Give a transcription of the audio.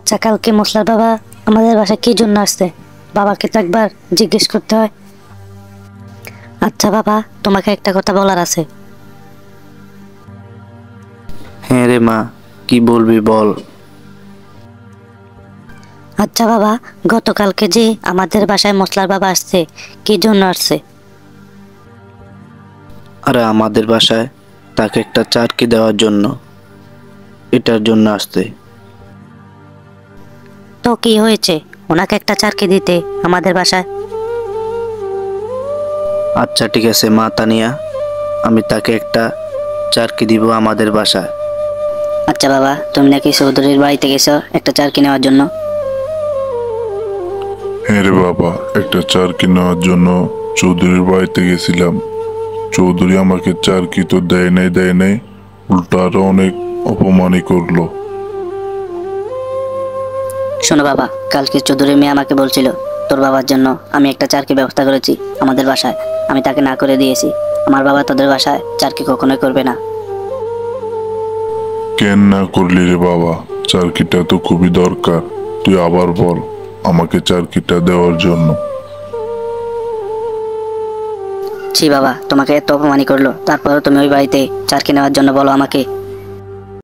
আচ্ছা, কালকে মশলার বাবা আমাদের বাসায় কি জন্য আসছে? বাবাকে তো একবার জিজ্ঞেস করতে হয়। আচ্ছা বাবা, তোমাকে একটা কথা বলার আছে। হ্যাঁ রে মা, কি বলবি বল। আচ্ছা বাবা, গতকালকে যে আমাদের বাসায় মশলার বাবা আসছে, কি জন্য আসছে? আরে আমাদের বাসায় তাকে একটা চারকি দেওয়ার জন্য, এটার জন্য আসতে। তো কি হয়েছে ওনাকে একটা চারকি দিতে আমাদের বাসায়? আচ্ছা ঠিক আছে মা তানিয়া, আমি তাকে একটা চারকি দিব আমাদের বাসায়। আচ্ছা বাবা, তুমি নাকি চৌধুরীর বাড়িতে গেছো একটা চারকি নেওয়ার জন্য? হ্যাঁ রে বাবা, একটা চারকি নেওয়ার জন্য চৌধুরীর বাড়িতে গেছিলাম। চৌধুরী আমাকে চারকি তো দেয় নাই, উল্টা আরো অনেক অপমানই করলো। শোনো বাবা, কালকে চৌধুরীর মেয়ে আমাকে বলছিল তোর বাবার জন্য আমি একটা চারকি ব্যবস্থা করেছি আমাদের বাসায়। আমি তাকে না করে দিয়েছি। আমার বাবা তোদের বাসায় চারকি কখনোই করবে না। কেন না করলি রে বাবা? চারকিটা তো খুবই দরকার। তুই আবার বল আমাকে চারকিটা দেওয়ার জন্য। ছি বাবা, তোমাকে এত অপমানই করলো, তারপরে তুমি ওই বাড়িতে চারকি নেওয়ার জন্য বলো আমাকে?